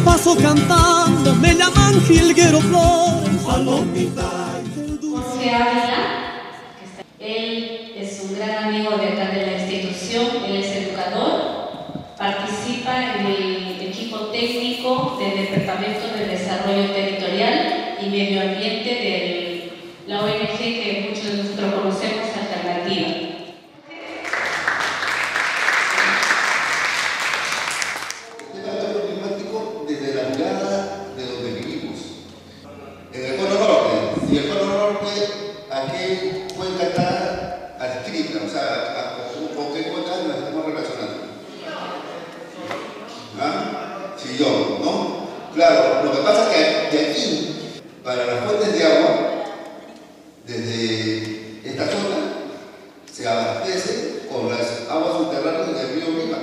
paso cantando, me llaman Jilguero Flores, palomita del dulce. José Ávila, él es un gran amigo de acá de la institución, él es educador, participa en el equipo técnico del Departamento de Desarrollo Territorial y Medio Ambiente de la ONG que muchos de nosotros conocemos, Alternativa. Desde la mirada de donde vivimos. En el Cono Norte, y el Cono Norte, ¿a qué cuenca está adscrita? O sea, ¿con qué cuenca nos estamos relacionando? ¿Ah? Chillón, ¿no? Claro, lo que pasa es que de aquí, para las fuentes de agua, desde esta zona, se abastece con las aguas subterráneas del río Lima.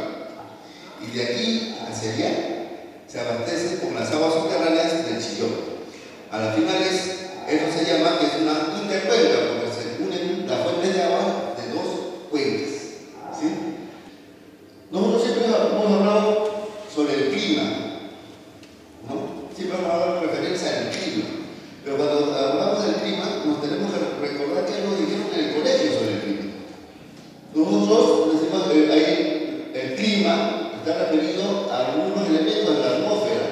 Y de aquí hacia allá, se abastece con las aguas subterráneas del Chillón. A las finales, eso se llama que es una intercuenca, porque se unen las fuentes de agua de dos cuencas. ¿Sí? Nosotros siempre hemos hablado sobre el clima, ¿no? Siempre hemos hablado en referencia al clima. Pero cuando hablamos del clima, nos tenemos que recordar que nos dijeron en el colegio sobre el clima. Nosotros decimos que el clima está referido a algunos elementos de la atmósfera,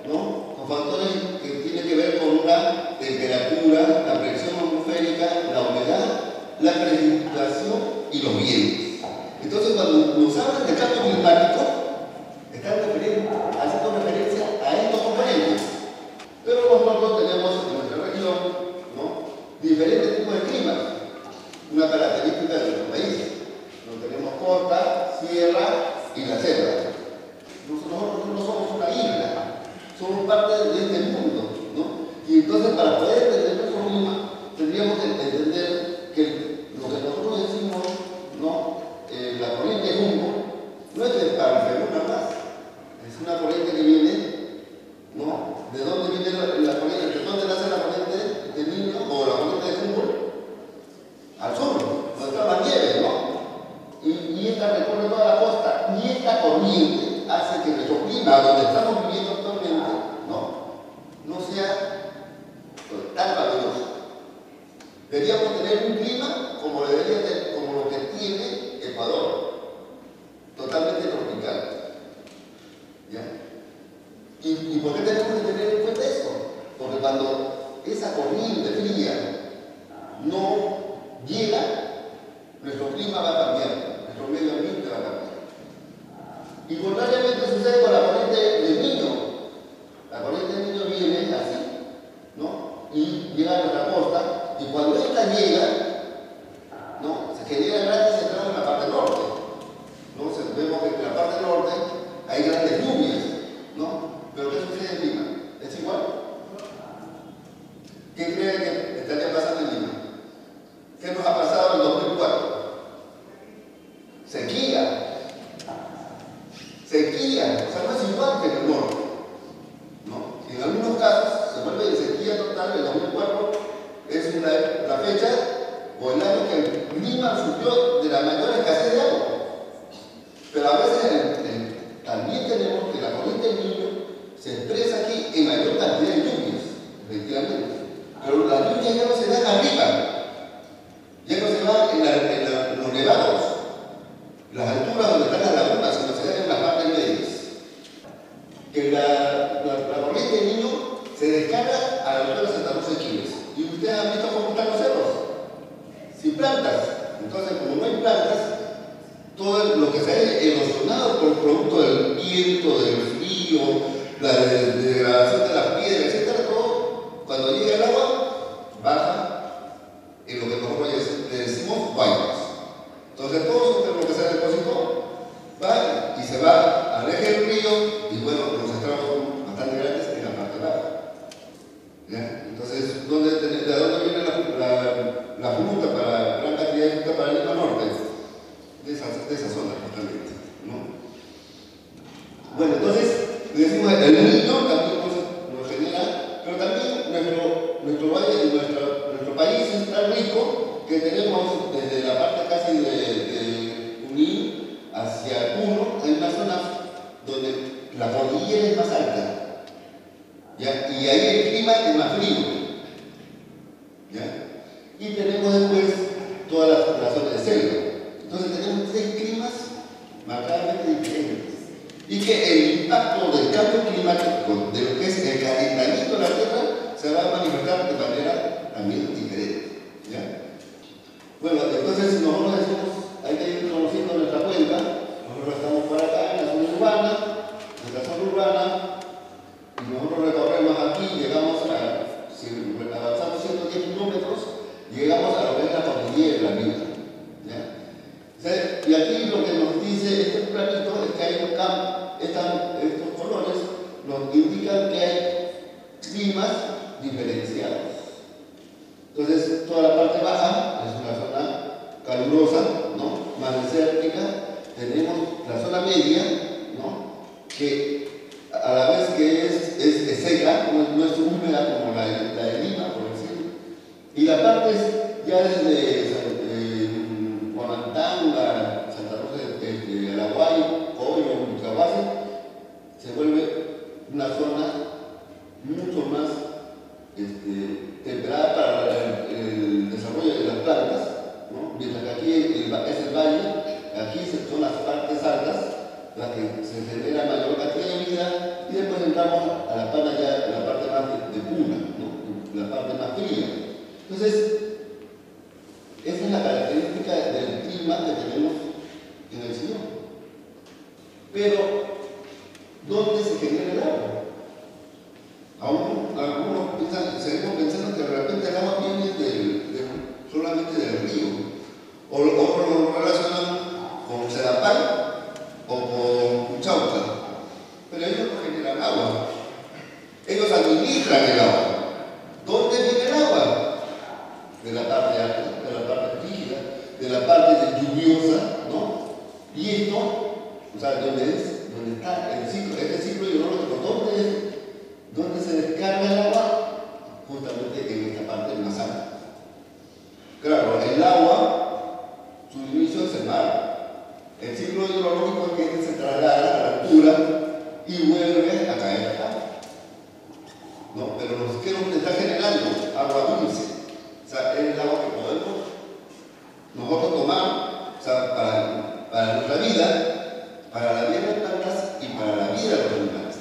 ¿no? Con factores que tienen que ver con la temperatura, la presión atmosférica, la humedad, la precipitación y los vientos. Entonces, cuando nos hablan de cambio climático, están haciendo referencia a estos componentes. Pero nosotros tenemos en nuestra región, ¿no?, diferentes tipos de climas, una característica de nuestro país. Lo tenemos costa, sierra y la selva. Nosotros no somos una isla, somos parte de este mundo, ¿no? Y entonces, para poder entender nuestro clima, tendríamos que entender que lo que nosotros decimos, ¿no?, la corriente de Humboldt, no es de para el Perú nada más, es una corriente que viene, ¿no? ¿De dónde viene la corriente? ¿De dónde nace la corriente de Niño o la corriente de Humboldt? Al sur, donde está la nieve, ¿no? Y esta recorre toda la costa, y esta corriente hace que nuestro clima, donde estamos viviendo actualmente, no sea tan caluroso. Deberíamos tener un clima como lo que tiene Ecuador, totalmente tropical. ¿Ya? ¿Y por qué tenemos que tener en cuenta eso? Porque cuando esa corriente fría no llega, nuestro clima va a cambiar, nuestro medio ambiente va a cambiar. Y contrariamente sucede con la corriente del Niño. La corriente del Niño viene así, ¿no? Y llega a nuestra costa, y cuando esta llega, ¿no?, se genera grandes estragos en la parte norte, ¿no? Vemos que en la parte norte hay grandes lluvias, ¿no? Pero ¿qué sucede en Lima? ¿Es igual? ¿Qué creen que estaría pasando en Lima? ¿Qué nos ha pasado en 2004? Sequía. Sequía. O sea, no es igual que en el norte, ¿no? En algunos casos se vuelve de sequía total. El 2004 es la fecha o el año que Lima sufrió de la mayor escasez de agua. Pero a veces también tenemos que la corriente del Niño se expresa aquí en mayor cantidad de lluvias, efectivamente. Pero las lluvias ya no se dan arriba, ya no se van en los nevados, las alturas donde están las lagunas, sino se dan en las partes medias. Que la corriente del Niño se descarga a la altura de Santa Rosa de Quilmes. ¿Y ustedes han visto cómo están los cerros? Sin plantas. Entonces, como no hay plantas, todo lo que se ha erosionado por producto del viento, del frío, la degradación de las piedras, etc., todo, cuando llega el agua, baja en lo que nosotros le decimos valles. Entonces, todo lo que se depositó va y se va al eje del río, y bueno, los estragos son bastante grandes en la parte baja. ¿Ya? Entonces, ¿de dónde viene la fruta para gran cantidad de fruta para el Lima Norte? De esa zona, justamente, ¿no? Bueno, entonces, decimos, el Niño también nos genera, pero también nuestro valle, nuestro país es tan rico que tenemos desde la parte casi de Junín hacia Puno, hay una zona donde la cordillera es más alta. clima es más frío. ¿Ya? Y tenemos después todas las zonas de selva. Entonces tenemos 3 climas marcadamente diferentes. Y que el impacto del cambio climático, de lo que es el calentamiento de la Tierra, se va a manifestar de manera también diferente. ¿Ya? Bueno, entonces nosotros decimos, hay que ir conociendo nuestra cuenca. Nosotros estamos por acá en la zona urbana, y nosotros recorremos aquí, llegamos a, si avanzamos 110 kilómetros, llegamos a lo que es la cordillera de la vida. ¿Ya? Y aquí lo que nos dice este planito es que hay un campo, estos colores nos indican que hay climas diferenciados. Entonces, toda la parte baja es una zona calurosa, ¿no? Más desértica. Tenemos la zona media, ¿no? Que a la vez que es seca, no es húmeda como la de Lima, por decirlo. Y la parte ya desde Huamantanga, Santa Rosa de Araguay, Coyo, Mucahuasi, se vuelve una zona mucho más temperada para el desarrollo de las plantas, ¿no? Mientras que aquí es el valle, aquí son las partes altas las que se genera mayor cantidad de vida, y después entramos a la parte más de puna, ¿no? La parte más fría. Entonces, esa es la característica del clima que tenemos en el Sillón. Pero, ¿dónde se genera el agua? Algunos seguimos pensando que de repente el agua viene solamente del río, o lo relacionan con Sedapal o con Chauca, pero ellos no generan agua, ellos administran el agua. ¿Dónde viene el agua? De la parte alta, de la parte fría, de la parte lluviosa, ¿no? Y esto, o sea, ¿dónde está el ciclo? Este ciclo hidrológico, ¿dónde se descarga el agua? Justamente en esta parte más alta. Claro, el agua, su inicio es el mar. El ciclo hidrológico es que se traslada a la altura y vuelve a caer acá. ¿No? Pero ¿qué nos está generando? Agua dulce. O sea, es el agua que podemos nosotros tomar, o sea, para nuestra vida, para la vida de las plantas y para la vida de los animales.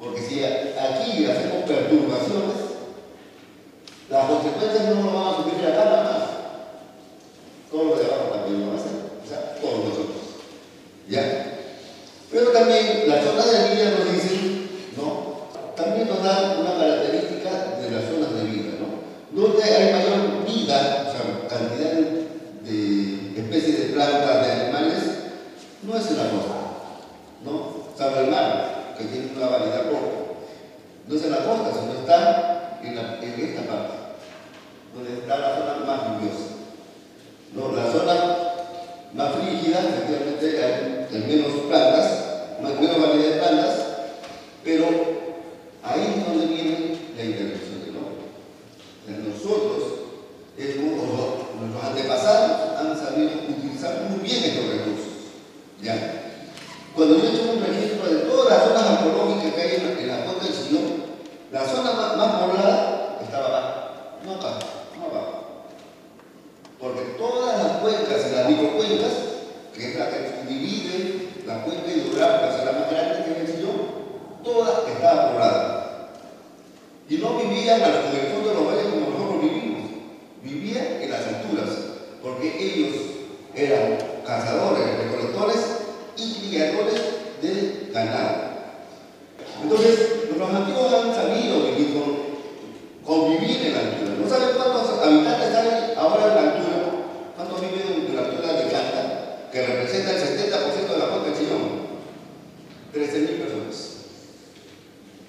Porque si aquí hacemos perturbaciones, las consecuencias no nos van a sufrir acá nada más. Todos los de abajo también lo van a hacer. O sea, todos nosotros. ¿Ya? Pero también las zonas de vida nos dicen, ¿no? También nos dan una característica de las zonas de vida, ¿no? Donde hay mayor vida, o sea, cantidad de especies de plantas, de animales, no es en la costa, ¿no? Salvo el mar, que tiene una variedad poca. No es en la costa, sino está en esta parte, donde está la zona más lluviosa. ¿No? La zona más frígida, efectivamente, hay menos plantas, menos variedad de plantas, pero ahí es donde viene la intervención del hombre. O sea, nosotros, nuestros antepasados, han sabido utilizar muy bien estos recursos. ¿Ya? Cuando yo he hecho un registro de todas las zonas arqueológicas que hay en la cuenca del Sillón, la zona más poblada estaba abajo, no acá, no abajo. Porque todas las cuencas y las microcuencas, que es la que divide la cuenca hidrográfica, o sea, la más grande que es el Sillón, todas estaban pobladas. Y no vivían en el fondo de los valles como nosotros vivimos, vivían en las alturas, porque ellos eran cazadores, recolectores y criadores de ganado. Entonces, los antiguos han sabido convivir en la altura. No saben cuántos habitantes hay ahora en la altura, cuántos viven en la altura de Canta, que representa el 70% de la cuenca del Sillón. 13.000 personas.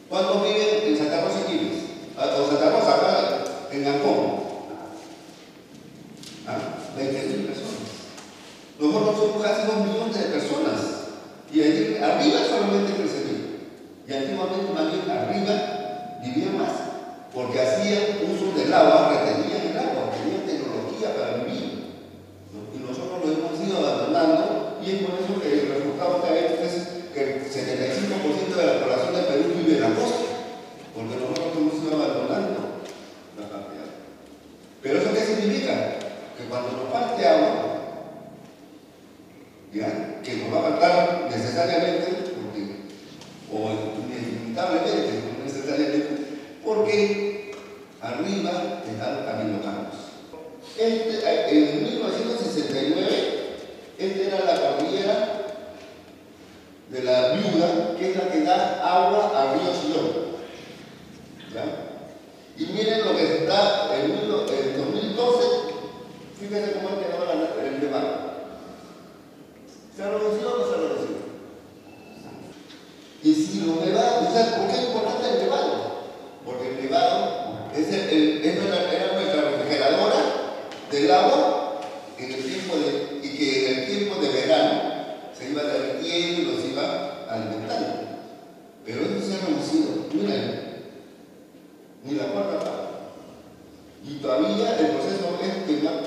¿Cuántos viven en Santa Rosa y Quibes? O Santa Rosa, acá en Ancón. 20.000 personas. Nosotros somos casi 2 millones de personas. Y arriba solamente 13.000. Y antiguamente, más bien, arriba vivían más. Porque hacían uso del agua, retenían el agua, tenían tecnología para vivir. Y nosotros lo hemos ido abandonando, y es por eso que el resultado que hay es que el 75% de la población de Perú vive en la costa. Porque nosotros hemos ido abandonando porque arriba está el Camino Campos. En 1969, esta era la cordillera de la Viuda, que es la que da agua al río Chillón. ¿Ya? Y miren lo que está en 2012, fíjense cómo ha quedado el nevado. ¿Se ha reducido o no se ha reducido? Y si los nevados, ¿por qué es importante el nevado? Porque el nevado era nuestra refrigeradora del agua en el tiempo y que en el tiempo de verano se iba derritiendo y los iba alimentando. Pero eso se ha reducido, miren, ni la cuarta parte. Y todavía el proceso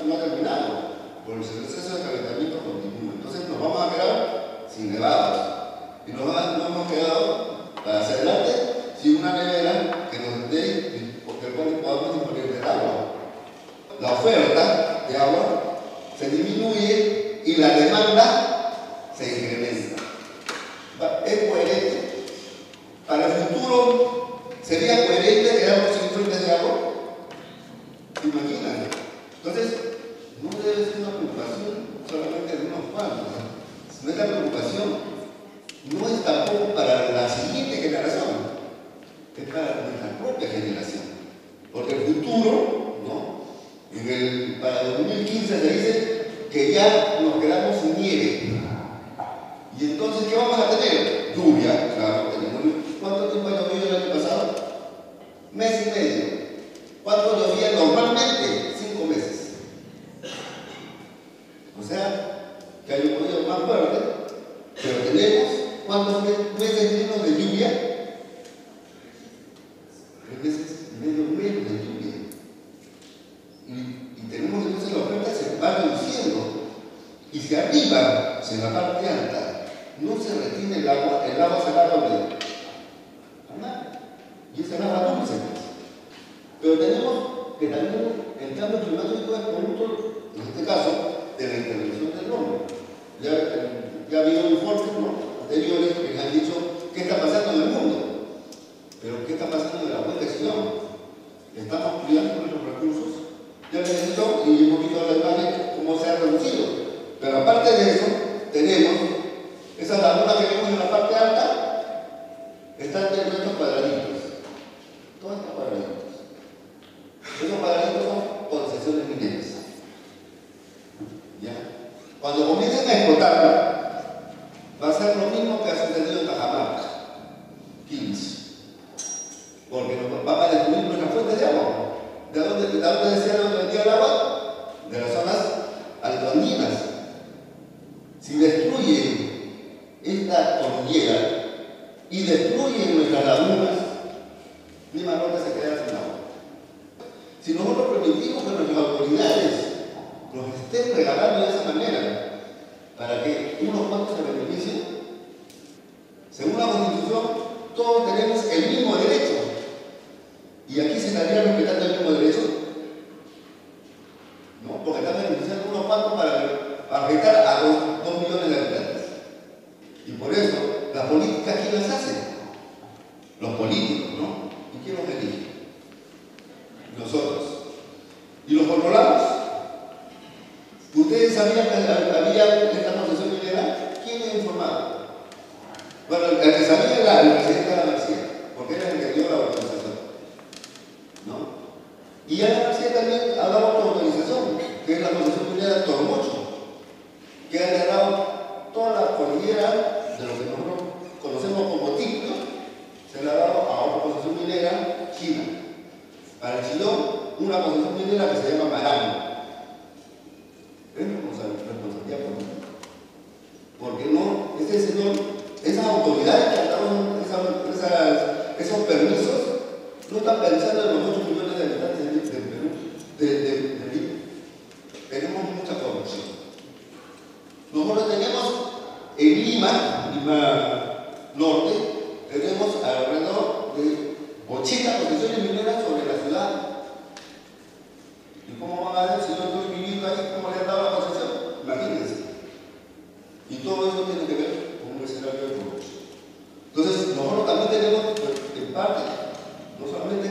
no ha terminado, porque el proceso de calentamiento continúa. Entonces nos vamos a quedar sin nevados. Y nos hemos quedado hacia adelante sin una nevera que nos dé, porque el cual podamos disponer del agua. La oferta de agua se disminuye y la demanda se incrementa. Es coherente. Para el futuro, ¿sería coherente quedarnos sin fuentes de agua? Imagínate. Entonces, no debe ser una preocupación solamente de unos cuantos. Nuestra preocupación no es tampoco para la siguiente generación, es para nuestra propia generación. Porque el futuro, ¿no? Para el 2015 se dice que ya nos quedamos sin nieve. Y entonces, ¿qué vamos a tener? Lluvia, claro, tenemos. ¿Cuánto tiempo ha llovido el año pasado? Mes y medio. ¿Cuánto llovía normalmente? 5 meses. O sea, que ha llovido más fuerte, pero tenemos ¿cuántos meses menos de lluvia? 3 meses y medio menos de lluvia. Y tenemos entonces la oferta se va reduciendo. Y si arriba, en la parte alta, no se retiene el agua se va a donde. Y esa es el agua dulce. Pero tenemos que también el cambio climático es producto, en este caso, de la intervención del hombre. Ya ha habido informes, ¿no?, anteriores que han dicho qué está pasando en el mundo, pero qué está pasando en la cuenca de Chillón. Estamos cuidando nuestros recursos. Ya les he dicho y hemos visto la imagen cómo se ha reducido, pero aparte de eso tenemos esas lagunas que vemos en la parte alta, están dentro de estos cuadraditos, todos estos cuadraditos. Esos cuadraditos son concesiones mineras. ¿Ya? Cuando comiencen a explotar, va a ser lo mismo que ha sucedido en Cajamarca, Quilmes, porque nos va a destruir nuestras fuentes de agua. ¿De dónde decía dónde vendía el agua? De las zonas altoandinas. Si destruyen esta cordillera y destruyen nuestras lagunas, Lima Norte se queda sin agua. Si nosotros permitimos que nuestras autoridades nos estén regalando de esa manera, para que unos cuantos se beneficien, según la Constitución, todos tenemos el mismo derecho. ¿Y aquí se estaría respetando el mismo derecho? No, porque están beneficiando unos cuantos para afectar a 2 millones de habitantes. Y por eso, las políticas, ¿quién las hace? Los políticos, ¿no? ¿Y quién los elige? Nosotros. ¿Y los controlamos? ¿Ustedes sabían que había esta concesión minera? ¿Quién me ha informado? Bueno, el que sabía era el presidente de la García, porque era el que dio la autorización, ¿no? Y ya la García también ha dado otra autorización, que es la concesión minera de Tormocho, que ha agarrado toda la cordillera de lo que nosotros conocemos como Ticno, se le ha dado a otra concesión minera china. Para el Chillón, una concesión minera que se llama Marango. Es responsabilidad política. Porque no, este señor, esas autoridades que han dado esos permisos, no están pensando en los 8 millones de habitantes del Perú, de Lima. Tenemos mucha corrupción. Nosotros tenemos en Lima Norte, tenemos alrededor de 80 concesiones mineras sobre la ciudad. ¿Y cómo van a ver si yo estoy viviendo ahí? ¿Cómo le han dado la concesión? Imagínense. Y todo eso tiene que ver con un escenario de corrupción. Entonces, nosotros también tenemos, en parte, no solamente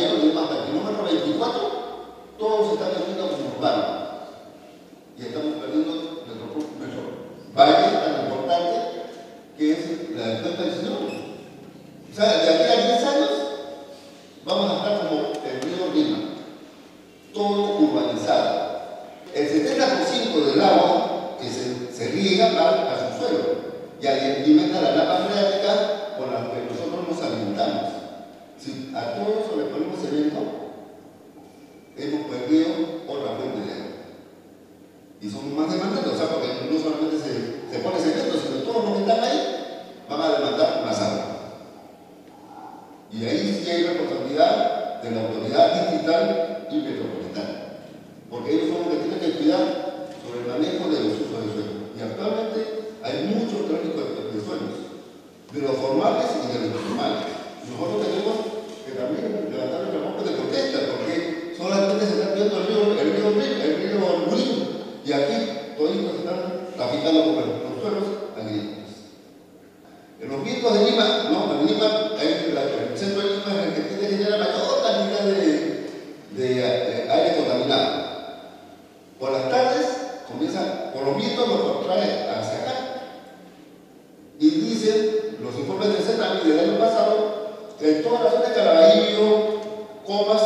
Caballero de Lima hasta el kilómetro 24, todo se está vendiendo como urbano. Y estamos perdiendo nuestro valle tan importante que es la del Puente del Señor. O sea, de aquí a 10 años vamos a estar como el río Lima, todo urbanizado. El 70% del agua que se riega va al subsuelo y alimenta la napa freática con la que nosotros nos alimentamos. Si a todo eso le ponemos cemento, hemos perdido otra fuente de agua. Y son más demandantes, o sea, porque no solamente se pone cemento, sino todos los que están ahí van a demandar más agua. Y ahí sí hay responsabilidad de la autoridad distrital y metropolitana, porque ellos son los que tienen que cuidar sobre el manejo de los usos de suelo. Y actualmente hay mucho tráfico de suelos, de los formales y de los informales. Nosotros tenemos que también levantar nuestra voz de protesta, porque solamente se está viendo el río Murín, y aquí todos están traficando con los suelos agrícolas. En los vientos de Lima, no, en Lima, el centro de Lima es el que tiene que tener la mayor cantidad de aire contaminado. Por las tardes comienza, por los vientos lo contrae hacia acá. Y dicen los informes del CENAMI del año pasado que toda la zona de Caraballo, Comas,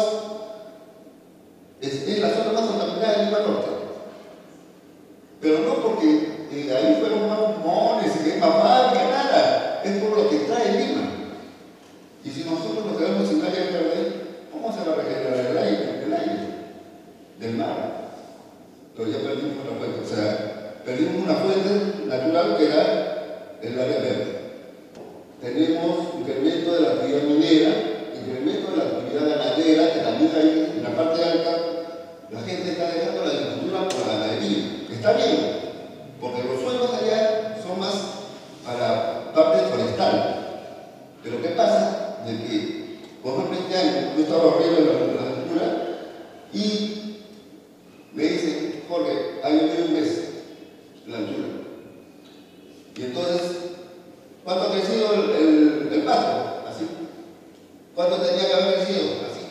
es la zona más contaminada de Lima Norte. Pero no porque ahí fueron más pulmones y que es más fábrica, nada. Es por lo que trae Lima. Y si nosotros nos quedamos sin área verde, ¿cómo se va a regenerar el aire del mar? Pero ya perdimos una fuente. O sea, perdimos una fuente natural que era el área verde. Tenemos incremento de la actividad minera, incremento de la actividad ganadera, que también hay en la parte alta. La gente está dejando la agricultura por la ganadería. Está bien, porque los suelos allá son más para parte forestal. Pero ¿qué pasa? De que, por ejemplo, este año yo estaba arriba de la agricultura y me dicen, Jorge, ha llovido un mes la altura. Y entonces, ¿cuánto ha crecido el pasto? Así. ¿Cuánto tenía que haber crecido? Así.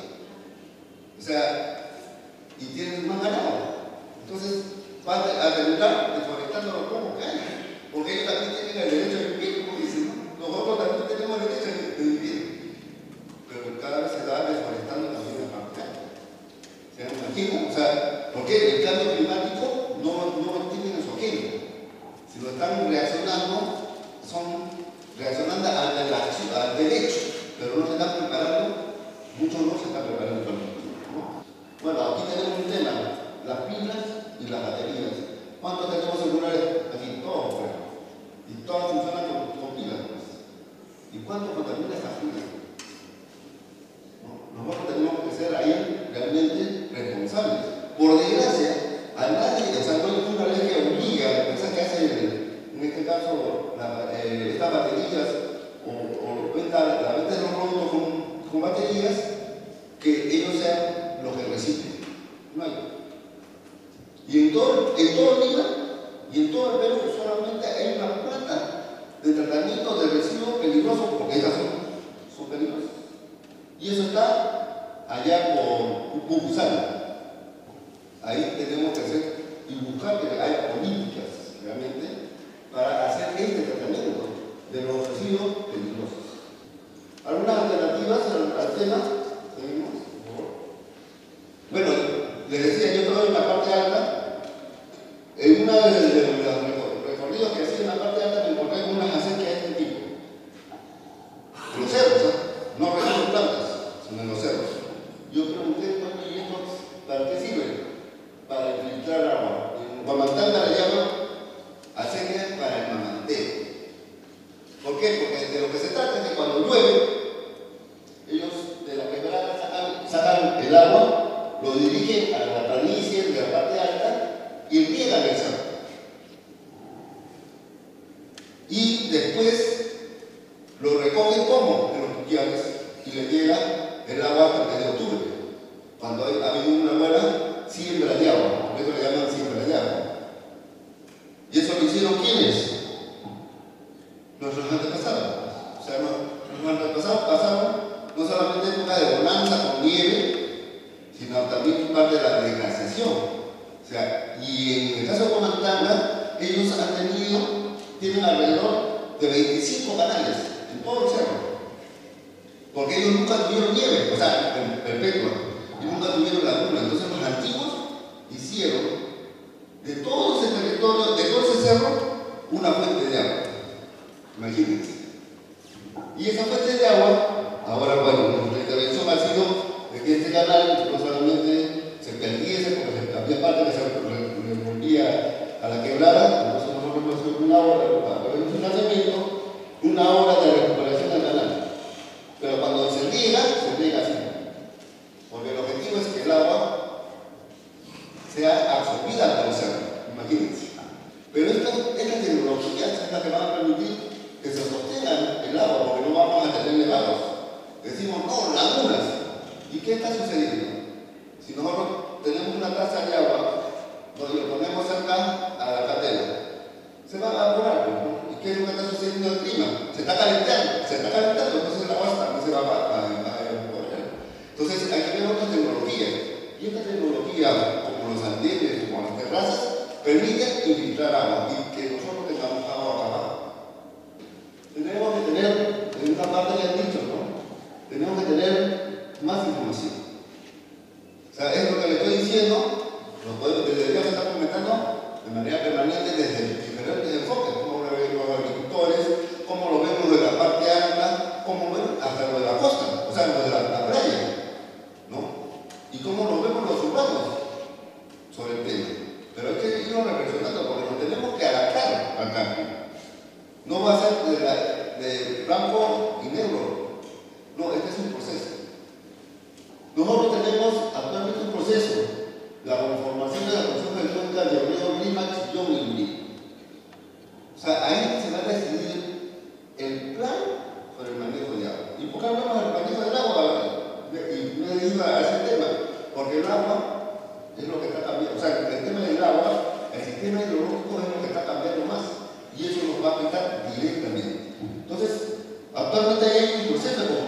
O sea, y tienen más ganado. Entonces, van a terminar deforestando como caen, porque ellos también tienen el derecho de vivir, como dicen, ¿no? Nosotros también tenemos el derecho de vivir. Pero cada vez se va deforestando también la parte alta. ¿Se imaginan? O sea, porque el cambio climático no tiene su agenda. Si lo están reaccionando, son reaccionando al derecho, pero no se están preparando, muchos no se están preparando para el futuro, ¿no? Bueno, aquí tenemos un tema, las pilas y las baterías. ¿Cuántos tenemos celulares aquí? Todos, pues. Y todas funcionan con pilas, pues. ¿Y cuánto contamina esta pila? ¿No? Nosotros tenemos que ser ahí realmente responsables. Por desgracia, a nadie, o sea, no hay una ley que obliga a la empresa que hace, en este caso, estas baterías o la venta de los productos con baterías, que ellos sean los que reciclen. No hay. Y en todo Lima y en todo el Perú solamente hay una planta de tratamiento de residuos peligrosos, porque estas son peligrosas. Y eso está allá por Pucusana. Ahí tenemos que hacer y buscar que haya políticas realmente para hacer este tratamiento de los residuos peligrosos. ¿Algunas alternativas al tema? ¿Seguimos? Por favor. Bueno, les decía, yo estaba en la parte alta. En uno de los recorridos que hacía en la parte alta me encontré con unas acequias de este tipo. En los cerros, ¿eh? No en plantas, sino en los cerros. Yo pregunté, bueno, ¿y esto para qué sirve? Para infiltrar agua. En Guamantanga le llaman acequias para el mamanteo. ¿Por qué? Porque de lo que se trata es que cuando llueve, ellos de la quebrada sacan el agua, lo dirigen a la planicie de la parte alta y riegan el cerro. Y después lo recogen como en los tuquianes y le llega el agua hasta el mes de octubre. Cuando ha habido una buena siembra de agua, por eso le llaman siembra de agua. ¿Y eso lo hicieron quiénes? Nuestros antepasados. O sea, nuestros antepasados pasaron no solamente época de bonanza con nieve ellos tienen alrededor de 25 canales en todo el cerro. Porque ellos nunca tuvieron nieve, o sea, perpetua, y nunca tuvieron laguna. Entonces los antiguos hicieron de todo ese territorio, de todo ese cerro, una fuente de agua. Imagínense. Y esa fuente de agua, ahora bueno, nuestra intervención ha sido de que este canal no solamente se perdiese, porque había parte que se revolvía a la quebrada, entonces nosotros hemos hecho una hora de recuperación del canal. Pero cuando se riega así. Porque el objetivo es que el agua sea absorbida por el cerro, imagínense. Pero esta tecnología es la que va a permitir que se sostenga el agua, porque no vamos a tener nevados. Decimos, no, lagunas. ¿Y qué está sucediendo? Si nosotros tenemos una taza de agua, nos lo ponemos cerca a la caldera, se va a evaporar, ¿no? ¿Y qué es lo que está sucediendo en el clima? Se está calentando, entonces el agua también se va a evaporar. Entonces hay que ver otras tecnologías. Y esta tecnología, como los andenes, como las terrazas, permite infiltrar agua y que nosotros tengamos agua acá abajo. Tenemos que tener, en una parte que han dicho, ¿no? Tenemos que tener más información. O sea, es lo que le estoy diciendo, deberíamos estar comentando de manera permanente desde diferentes enfoques, cómo lo ven los agricultores, cómo lo vemos de la parte alta, cómo ven hasta lo de la costa, o sea, lo de la playa, ¿no? Y cómo lo vemos los urbanos sobre el tema. Pero hay que irnos reflexionando porque nos tenemos que adaptar al cambio. No va a ser de blanco y negro. No, este es un proceso. Nosotros tenemos actualmente un proceso, la conformación de la Comisión de Cuenca de Río Lima, Chillón y Lurí. O sea, ahí se va a decidir el plan sobre el manejo de agua. ¿Y por qué hablamos del manejo del agua? Y me he ido a ese tema, porque el agua es lo que está cambiando. O sea, el tema del agua, el sistema hidrológico es lo que está cambiando más. Y eso nos va a afectar directamente. Entonces, actualmente hay un proceso de